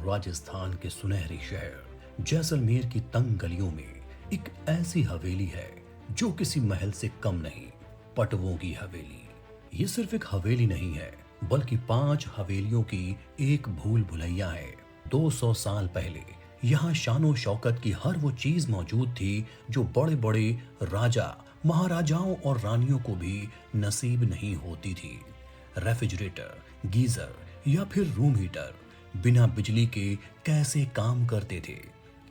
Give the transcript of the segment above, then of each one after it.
राजस्थान के सुनहरे शहर जैसलमेर की तंग गलियों में एक ऐसी हवेली है जो किसी महल से कम नहीं। पटवों की हवेली। ये सिर्फ एक हवेली नहीं है बल्कि 5 हवेलियों की एक भूल भुलैया है। 200 साल पहले यहाँ शानो शौकत की हर वो चीज मौजूद थी जो बड़े बड़े राजा, महाराजाओं और रानियों को भी नसीब नहीं होती थी। रेफ्रिजरेटर, गीजर या फिर रूम हीटर बिना बिजली के कैसे काम करते थे?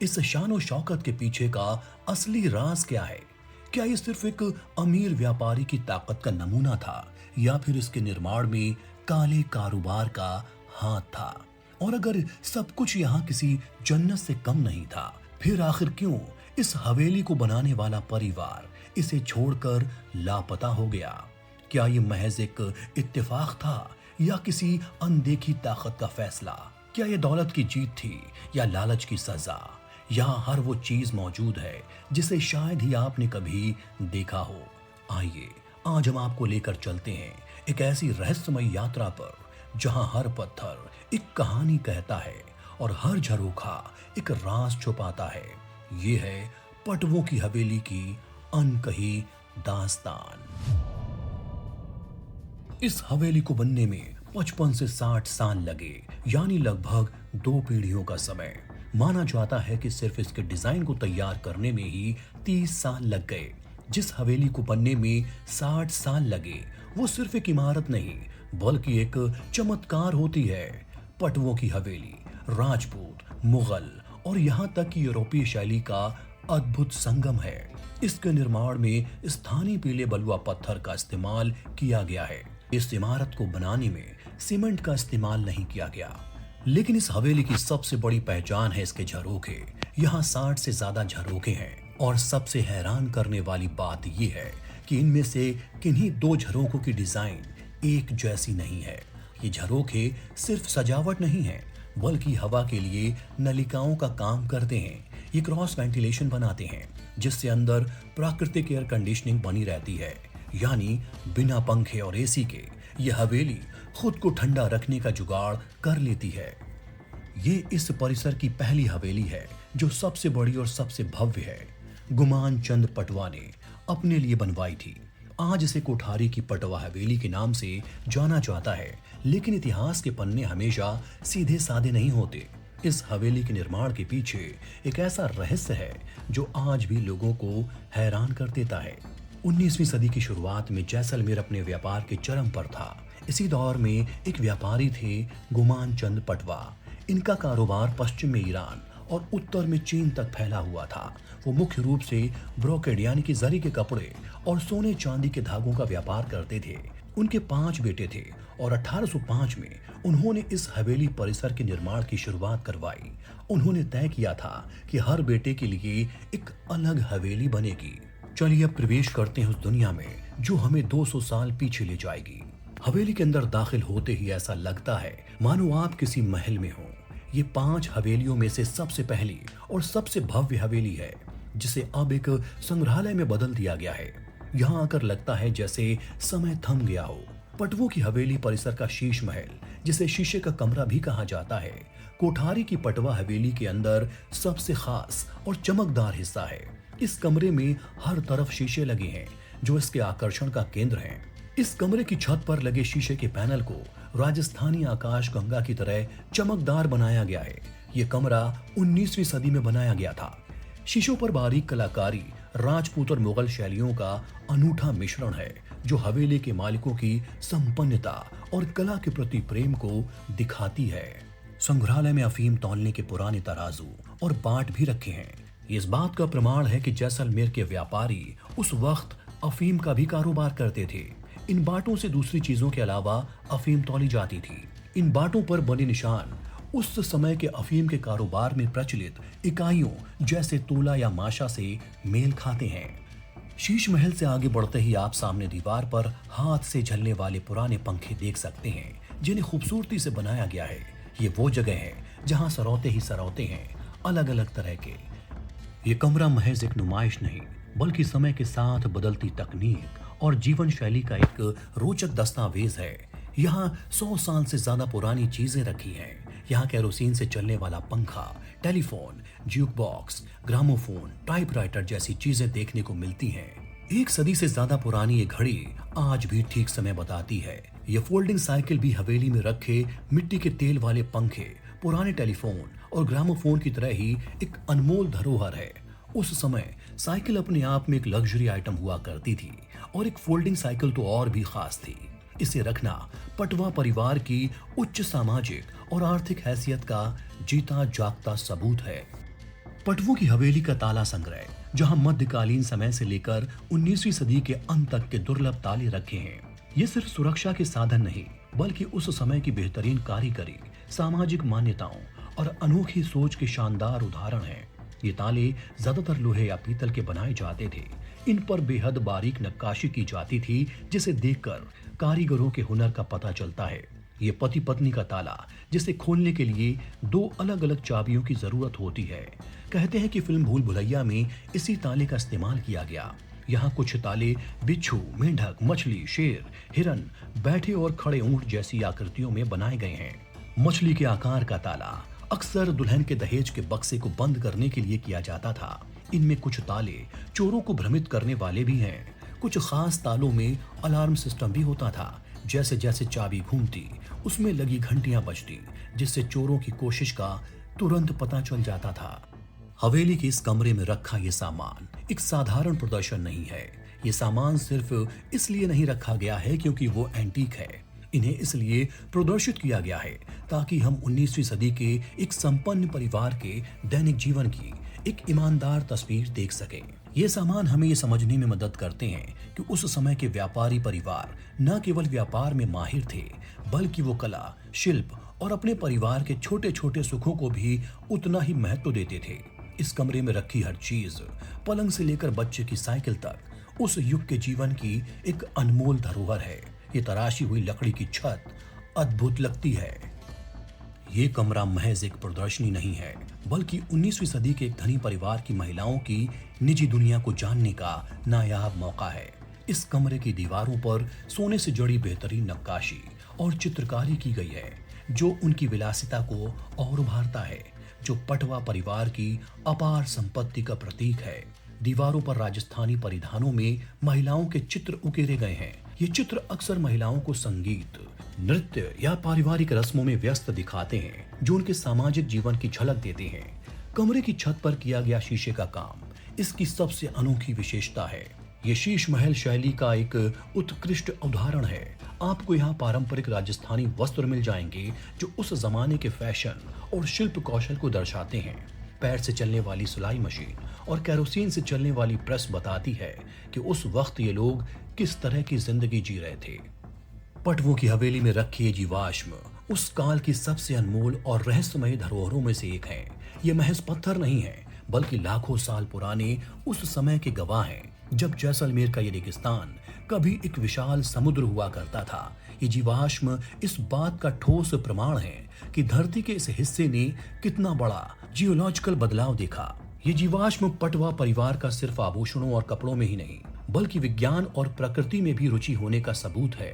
इस शानो शौकत के पीछे का असली राज क्या है? क्या ये सिर्फ एक अमीर व्यापारी की ताकत का नमूना था या फिर इसके निर्माण में काले कारोबार का हाथ था? और अगर सब कुछ यहाँ किसी जन्नत से कम नहीं था, फिर आखिर क्यों इस हवेली को बनाने वाला परिवार इसे छोड़कर लापता हो गया? क्या ये महज एक इत्तेफाक था या किसी अनदेखी ताकत का फैसला? क्या ये दौलत की जीत थी या लालच की सजा? यहाँ हर वो चीज मौजूद है जिसे शायद ही आपने कभी देखा हो। आइए आज हम आपको लेकर चलते हैं एक ऐसी रहस्यमय यात्रा पर जहाँ हर पत्थर एक कहानी कहता है और हर झरोखा एक राज छुपाता है। ये है पटवों की हवेली की अनकही दास्तान। इस हवेली को बनने में 55 से 60 साल लगे, यानी लगभग 2 पीढ़ियों का समय। माना जाता है कि सिर्फ इसके डिजाइन को तैयार करने में ही 30 साल लग गए। जिस हवेली को बनने में 60 साल लगे वो सिर्फ एक इमारत नहीं बल्कि एक चमत्कार होती है। पटवों की हवेली राजपूत, मुगल और यहाँ तक कि यूरोपीय शैली का अद्भुत संगम है। इसके निर्माण में स्थानीय पीले बलुआ पत्थर का इस्तेमाल किया गया है। इस इमारत को बनाने में सीमेंट का इस्तेमाल नहीं किया गया। लेकिन इस हवेली की सबसे बड़ी पहचान है इसके झरोखे। यहाँ 60 से ज्यादा झरोखे हैं और सबसे हैरान करने वाली बात यह है कि इनमें से किन्हीं 2 झरोखों की डिजाइन एक जैसी नहीं है। ये झरोखे सिर्फ सजावट नहीं है बल्कि हवा के लिए नलिकाओं का काम करते हैं। ये क्रॉस वेंटिलेशन बनाते हैं जिससे अंदर प्राकृतिक एयर कंडीशनिंग बनी रहती है, यानी बिना पंखे और एसी के ये हवेली खुद को ठंडा रखने का जुगाड़ कर लेती है। ये इस परिसर की पहली हवेली है जो सबसे बड़ी और सबसे भव्य है। गुमान चंद पटवा ने अपने लिए बनवाई थी। आज इसे कोठारी की पटवा हवेली के नाम से जाना जाता है, लेकिन इतिहास के पन्ने हमेशा सीधे साधे नहीं होते। इस हवेली के निर्माण के पीछे एक ऐसा रहस्य है जो आज भी लोगों को हैरान कर देता है। 19वीं सदी की शुरुआत में जैसलमेर अपने व्यापार के चरम पर था। इसी दौर में एक व्यापारी थे गुमान चंद पटवा। इनका कारोबार पश्चिम में ईरान और उत्तर में चीन तक फैला हुआ था। वो मुख्य रूप से ब्रोकेड यानी कि जरी के कपड़े और सोने चांदी के धागों का व्यापार करते थे। उनके 5 बेटे थे और 1805 में उन्होंने इस हवेली परिसर के निर्माण की शुरुआत करवाई। उन्होंने तय किया था कि हर बेटे के लिए एक अलग हवेली बनेगी। चलिए अब प्रवेश करते हैं उस दुनिया में जो हमें 200 साल पीछे ले जाएगी। हवेली के अंदर दाखिल होते ही ऐसा लगता है मानो आप किसी महल में हो। ये 5 हवेलियों में से सबसे पहली और सबसे भव्य हवेली है जिसे अब एक संग्रहालय में बदल दिया गया है। यहाँ आकर लगता है जैसे समय थम गया हो। पटवों की हवेली परिसर का शीश महल, जिसे शीशे का कमरा भी कहा जाता है, कोठारी की पटवा हवेली के अंदर सबसे खास और चमकदार हिस्सा है। इस कमरे में हर तरफ शीशे लगे हैं जो इसके आकर्षण का केंद्र हैं। इस कमरे की छत पर लगे शीशे के पैनल को राजस्थानी आकाश गंगा की तरह चमकदार बनाया गया है। ये कमरा 19वीं सदी में बनाया गया था। शीशों पर बारीक कलाकारी राजपूत और मुगल शैलियों का अनूठा मिश्रण है जो हवेली के मालिकों की संपन्नता और कला के प्रति प्रेम को दिखाती है। संग्रहालय में अफीम तौलने के पुराने तराजू और बाट भी रखे हैं। ये इस बात का प्रमाण है कि जैसलमेर के व्यापारी उस वक्त अफीम का भी कारोबार करते थे। इन बाटों से दूसरी चीजों के अलावा अफीम तौली जाती थी। इन बाटों पर बने निशान उस समय के अफीम के कारोबार में प्रचलित इकाइयों जैसे तोला या माशा से मेल खाते हैं। शीश महल से आगे बढ़ते ही आप सामने दीवार पर हाथ से झलने वाले पुराने पंखे देख सकते हैं जिन्हें खूबसूरती से बनाया गया है। ये वो जगह है जहाँ सरौते ही सरौते हैं, अलग अलग तरह के। ये कमरा महज एक नुमाइश नहीं बल्कि समय के साथ बदलती तकनीक और जीवन शैली का एक रोचक दस्तावेज है। यहाँ 100 साल से ज्यादा पुरानी चीजें रखी हैं। यहाँ केरोसिन से चलने वाला पंखा, telephone, juke box, gramophone, typewriter जैसी चीजें देखने को मिलती हैं। एक सदी से ज्यादा पुरानी ये घड़ी आज भी ठीक समय बताती है। ये फोल्डिंग साइकिल भी हवेली में रखे मिट्टी के तेल वाले पंखे, पुराने टेलीफोन और ग्रामोफोन की तरह ही एक अनमोल धरोहर है। उस समय साइकिल अपने आप में एक लग्जरी आइटम हुआ करती थी और एक फोल्डिंग साइकिल तो और भी खास थी। इसे रखना पटवा परिवार की उच्च सामाजिक और आर्थिक हैसियत का जीता जागता सबूत है। पटवों की हवेली का ताला संग्रह, जहां मध्यकालीन समय से लेकर 19वीं सदी के अंत तक के दुर्लभ ताले रखे हैं, ये सिर्फ सुरक्षा के साधन नहीं बल्कि उस समय की बेहतरीन कारीगरी, सामाजिक मान्यताओं और अनोखी सोच के शानदार उदाहरण हैं। ये ताले ज्यादातर लोहे या पीतल के बनाए जाते थे। इन पर बेहद बारीक नक्काशी की जाती थी, जिसे देखकर कारीगरों के हुनर का पता चलता है। ये पति पत्नी का ताला, जिसे खोलने के लिए दो अलग अलग चाबियों की जरूरत होती है। कहते हैं कि फिल्म भूल भुलैया में इसी ताले का इस्तेमाल किया गया। यहाँ कुछ ताले बिच्छू, मेंढक, मछली, शेर, हिरन, बैठे और खड़े ऊंट जैसी आकृतियों में बनाए गए हैं। मछली के आकार का ताला अक्सर दुल्हन के दहेज के बक्से को बंद करने के लिए किया जाता था। इनमें कुछ ताले चोरों को भ्रमित करने वाले भी हैं। कुछ खास तालों में अलार्म सिस्टम भी होता था। जैसे जैसे चाबी घूमती, उसमें लगी घंटियां बजती, जिससे चोरों की कोशिश का तुरंत पता चल जाता था। हवेली के इस कमरे में रखा ये सामान एक साधारण प्रदर्शन नहीं है। ये सामान सिर्फ इसलिए नहीं रखा गया है क्योंकि वो एंटीक है। इन्हें इसलिए प्रदर्शित किया गया है ताकि हम 19वीं सदी के एक संपन्न परिवार के दैनिक जीवन की एक ईमानदार तस्वीर देख सकें। ये सामान हमें ये समझने में मदद करते हैं कि उस समय के व्यापारी परिवार न केवल व्यापार में माहिर थे, बल्कि वो कला, शिल्प और अपने परिवार के छोटे छोटे सुखों को भी उतना ही महत्व देते थे। इस कमरे में रखी हर चीज, पलंग से लेकर बच्चे की साइकिल तक, उस युग के जीवन की एक अनमोल धरोहर है। ये तराशी हुई लकड़ी की छत अद्भुत लगती है। ये कमरा महज एक प्रदर्शनी नहीं है, बल्कि 19वीं सदी के एक धनी परिवार की महिलाओं की निजी दुनिया को जानने का नायाब मौका है। इस कमरे की दीवारों पर सोने से जड़ी बेहतरीन नक्काशी और चित्रकारी की गई है, जो उनकी विलासिता को और उभारता है, जो पटवा परिवार की अपार संपत्ति का प्रतीक है। दीवारों पर राजस्थानी परिधानों में महिलाओं के चित्र उकेरे गए हैं। ये चित्र अक्सर महिलाओं को संगीत, नृत्य या पारिवारिक रस्मों में व्यस्त दिखाते हैं, जो उनके सामाजिक जीवन की झलक देते हैं। कमरे की छत पर किया गया शीशे का काम इसकी सबसे अनोखी विशेषता है। ये शीश महल शैली का एक उत्कृष्ट उदाहरण है। आपको यहाँ पारंपरिक राजस्थानी वस्त्र मिल जाएंगे, जो उस जमाने के फैशन और शिल्प कौशल को दर्शाते हैं। पैर से चलने वाली सिलाई मशीन और केरोसिन से चलने वाली प्रेस बताती है कि उस वक्त ये लोग किस तरह की जिंदगी जी रहे थे। पटवों की हवेली में रखे जीवाश्म उस काल की सबसे अनमोल और रहस्यमय धरोहरों में से एक है। ये महज पत्थर नहीं है, बल्कि लाखों साल पुराने उस समय के गवाह हैं, जब जैसलमेर का ये रेगिस्तान कभी एक विशाल समुद्र हुआ करता था। ये जीवाश्म इस बात का ठोस प्रमाण है कि धरती के इस हिस्से ने कितना बड़ा जियोलॉजिकल बदलाव देखा। ये जीवाश्म पटवा परिवार का सिर्फ आभूषणों और कपड़ों में ही नहीं, बल्कि विज्ञान और प्रकृति में भी रुचि होने का सबूत है।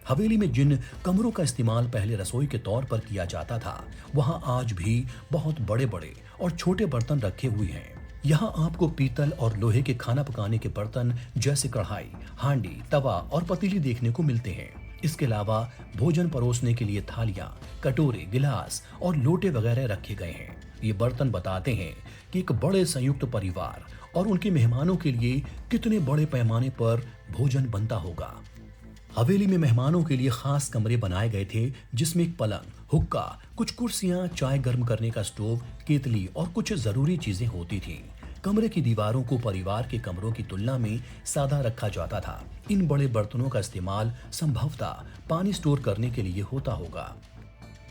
हवेली में जिन कमरों का इस्तेमाल पहले रसोई के तौर पर किया जाता था, वहां आज भी बहुत बड़े बड़े और छोटे बर्तन रखे हुए हैं। यहाँ आपको पीतल और लोहे के खाना पकाने के बर्तन जैसे कढ़ाई, हांडी, तवा और पतीली देखने को मिलते हैं। इसके अलावा भोजन परोसने के लिए थालियां, कटोरे, गिलास और लोटे वगैरह रखे गए हैं। ये बर्तन बताते हैं कि एक बड़े संयुक्त परिवार और उनके मेहमानों के लिए कितने बड़े पैमाने पर भोजन बनता होगा। हवेली में मेहमानों के लिए खास कमरे बनाए गए थे, जिसमें एक पलंग, हुक्का, कुछ कुर्सियां, चाय गर्म करने का स्टोव, केतली और कुछ जरूरी चीजें होती थीं। कमरे की दीवारों को परिवार के कमरों की तुलना में सादा रखा जाता था। इन बड़े बर्तनों का इस्तेमाल संभवतः पानी स्टोर करने के लिए होता होगा।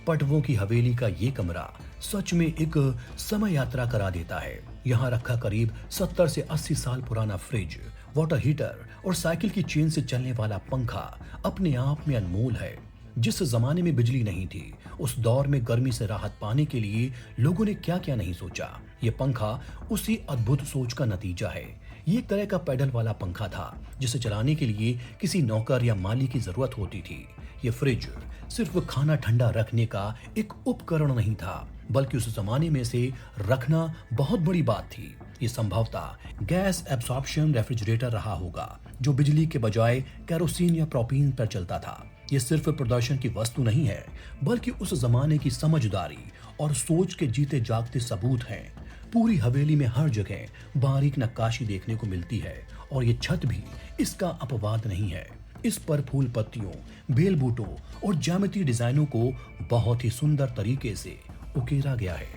पटवों की हवेली का ये कमरा सच में एक समय यात्रा करा देता है। यहाँ रखा करीब 70 से 80 साल पुराना फ्रिज, वाटर हीटर और साइकिल की चेन से चलने वाला पंखा अपने आप में अनमोल है। जिस जमाने में बिजली नहीं थी, उस दौर में गर्मी से राहत पाने के लिए लोगों ने क्या क्या नहीं सोचा। ये पंखा उसी अद्भुत सोच का नतीजा है। ये एक तरह का पैडल वाला पंखा था, जिसे चलाने के लिए किसी नौकर या माली की जरूरत होती थी। ये फ्रिज सिर्फ खाना ठंडा रखने का एक उपकरण नहीं था, बल्कि उस जमाने में से रखना बहुत बड़ी बात थी। ये संभवतः गैस एब्सॉर्प्शन रेफ्रिजरेटर रहा होगा, जो बिजली के बजाय केरोसिन या प्रोपीन पर चलता था। ये सिर्फ प्रदर्शन की वस्तु नहीं है, बल्कि उस जमाने की समझदारी और सोच के जीते जागते सबूत हैं। पूरी हवेली में हर जगह बारीक नक्काशी देखने को मिलती है, और ये छत भी इसका अपवाद नहीं है। इस पर फूल पत्तियों, बेल बूटों और ज्यामितीय डिजाइनों को बहुत ही सुंदर तरीके से उकेरा गया है।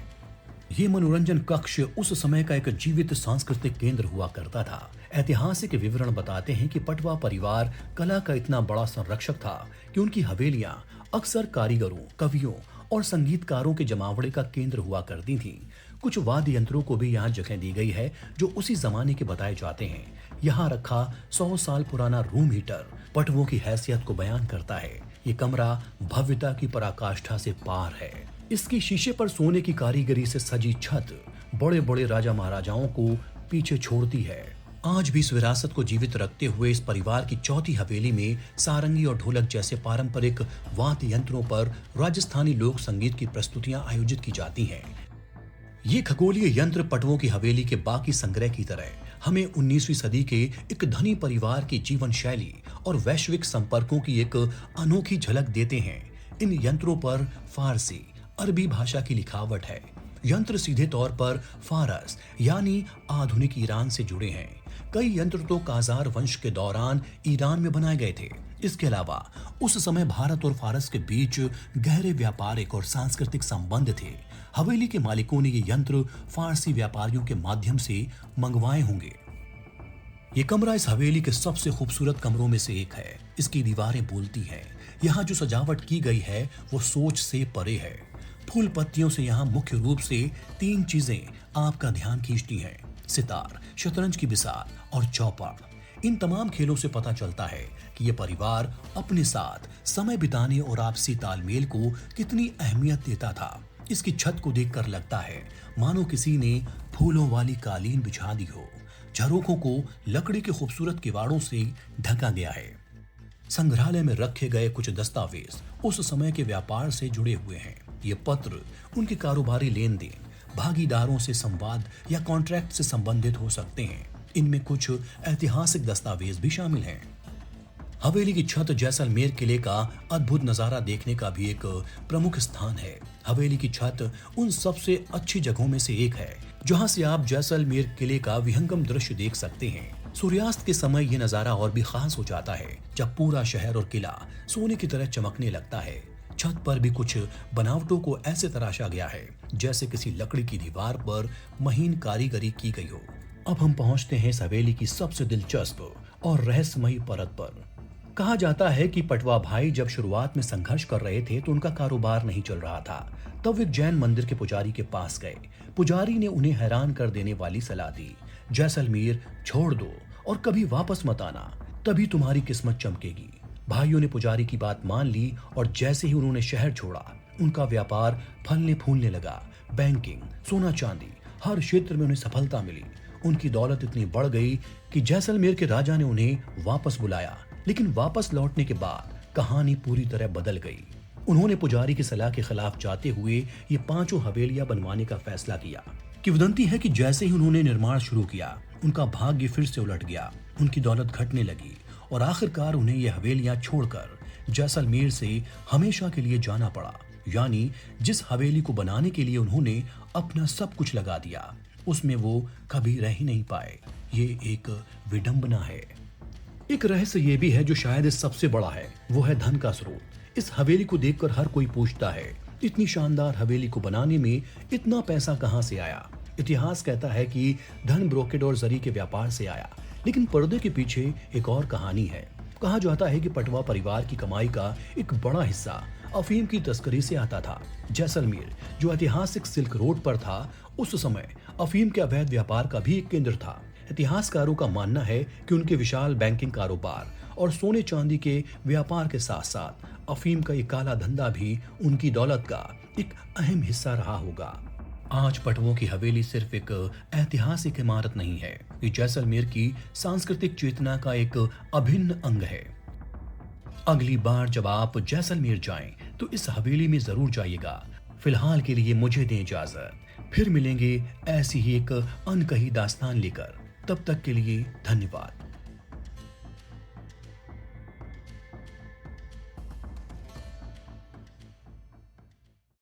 ये मनोरंजन कक्ष उस समय का एक जीवित सांस्कृतिक केंद्र हुआ करता था। ऐतिहासिक विवरण बताते हैं कि पटवा परिवार कला का इतना बड़ा संरक्षक था कि उनकी हवेलियां अक्सर कारीगरों, कवियों और संगीतकारों के जमावड़े का केंद्र हुआ करती थीं। कुछ वाद्य यंत्रों को भी यहाँ जगह दी गई है जो उसी जमाने के बताए जाते हैं। यहाँ रखा 100 साल पुराना रूम हीटर पटवों की हैसियत को बयान करता है। ये कमरा भव्यता की पराकाष्ठा से पार है। इसकी शीशे पर सोने की कारीगरी से सजी छत बड़े बड़े राजा महाराजाओं को पीछे छोड़ती है। आज भी इस विरासत को जीवित रखते हुए इस परिवार की चौथी हवेली में सारंगी और ढोलक जैसे पारंपरिक वाद्य यंत्रों पर राजस्थानी लोक संगीत की प्रस्तुतियां आयोजित की जाती हैं। ये खगोलीय यंत्र पटवों की हवेली के बाकी संग्रह की तरह हमें 19वीं सदी के एक धनी परिवार की जीवन शैली और वैश्विक संपर्कों की एक अनोखी झलक देते हैं। इन यंत्रों पर फारसी, अरबी भाषा की लिखावट है। यंत्र सीधे तौर पर फारस यानी आधुनिक ईरान से जुड़े हैं। कई यंत्र तो काजार वंश के दौरान ईरान में बनाए गए थे। इसके अलावा उस समय भारत और फारस के बीच गहरे व्यापारिक और सांस्कृतिक संबंध थे। हवेली के मालिकों ने ये यंत्र फारसी व्यापारियों के माध्यम से मंगवाए होंगे। ये कमरा इस हवेली के सबसे खूबसूरत कमरों में से एक है। इसकी दीवारें बोलती हैं। यहाँ जो सजावट की गई है वो सोच से परे है। फूल पत्तियों से यहाँ मुख्य रूप से 3 चीजें आपका ध्यान खींचती हैं: सितार, शतरंज की बिसात और चौपड़। इन तमाम खेलों से पता चलता है कि यह परिवार अपने साथ समय बिताने और आपसी तालमेल को कितनी अहमियत देता था। इसकी छत को देखकर लगता है मानो किसी ने फूलों वाली कालीन बिछा दी हो। झरोखों को लकड़ी के खूबसूरत किवाड़ों से ढका गया है। संग्रहालय में रखे गए कुछ दस्तावेज उस समय के व्यापार से जुड़े हुए हैं। ये पत्र उनके कारोबारी लेन देन, भागीदारों से संवाद या कॉन्ट्रैक्ट से संबंधित हो सकते हैं। इनमें कुछ ऐतिहासिक दस्तावेज भी शामिल हैं। हवेली की छत जैसलमेर किले का अद्भुत नजारा देखने का भी एक प्रमुख स्थान है। हवेली की छत उन सबसे अच्छी जगहों में से एक है जहां से आप जैसलमेर किले का विहंगम दृश्य देख सकते हैं। सूर्यास्त के समय ये नजारा और भी खास हो जाता है, जब पूरा शहर और किला सोने की तरह चमकने लगता है। छत पर भी कुछ बनावटों को ऐसे तराशा गया है जैसे किसी लकड़ी की दीवार पर महीन कारीगरी की गई हो। अब हम पहुंचते हैं इस हवेली की सबसे दिलचस्प और रहस्यमयी परत पर। कहा जाता है कि पटवा भाई जब शुरुआत में संघर्ष कर रहे थे तो उनका कारोबार नहीं चल रहा था। तब वे एक जैन मंदिर के पुजारी के पास गए। पुजारी ने उन्हें हैरान कर देने वाली सलाह दी, जैसलमेर छोड़ दो और कभी वापस मत आना, तभी तुम्हारी किस्मत चमकेगी। भाइयों ने पुजारी की बात मान ली और जैसे ही उन्होंने शहर छोड़ा, उनका व्यापार फलने फूलने लगा। बैंकिंग, सोना चांदी, हर क्षेत्र में उन्हें सफलता मिली। उनकी दौलत इतनी बढ़ गई कि जैसलमेर के राजा ने उन्हें वापस बुलाया, लेकिन वापस लौटने के बाद कहानी पूरी तरह बदल गई। उन्होंने पुजारी की सलाह के खिलाफ जाते हुए ये 5 हवेलियां बनवाने का फैसला किया। किंवदंती है कि जैसे ही उन्होंने निर्माण शुरू किया, उनका भाग्य फिर से उलट गया। उनकी दौलत घटने लगी और आखिरकार उन्हें ये हवेलियां छोड़कर जैसलमेर से हमेशा के लिए जाना पड़ा। यानी जिस हवेली को बनाने के लिए उन्होंने अपना सब कुछ लगा दिया, उसमें वो कभी रह ही नहीं पाए। ये एक विडंबना है। एक रहस्य ये भी है जो शायद सबसे बड़ा है, वो है धन का स्रोत। इस हवेली को देखकर हर कोई पूछता है, इतनी शानदार हवेली को बनाने में इतना पैसा कहां से आया? इतिहास कहता है कि धन ब्रोकेड और जरी के व्यापार से आया, लेकिन पर्दे के पीछे एक और कहानी है। कहा जाता है कि पटवा परिवार की कमाई का एक बड़ा हिस्सा अफीम की तस्करी से आता था। जैसलमेर जो ऐतिहासिक सिल्क रोड पर था, उस समय अफीम के अवैध व्यापार का भी एक केंद्र था। इतिहासकारों का मानना है कि उनके विशाल बैंकिंग कारोबार और सोने चांदी के व्यापार के साथ साथ अफीम का ये काला धंधा भी उनकी दौलत का एक अहम हिस्सा रहा होगा। आज पटवों की हवेली सिर्फ एक ऐतिहासिक इमारत नहीं है, ये जैसलमेर की सांस्कृतिक चेतना का एक अभिन्न अंग है। अगली बार जब आप जैसलमेर जाएं तो इस हवेली में जरूर जाइएगा। फिलहाल के लिए मुझे दें इजाजत, फिर मिलेंगे ऐसी ही एक अनकही दास्तान लेकर। तब तक के लिए धन्यवाद।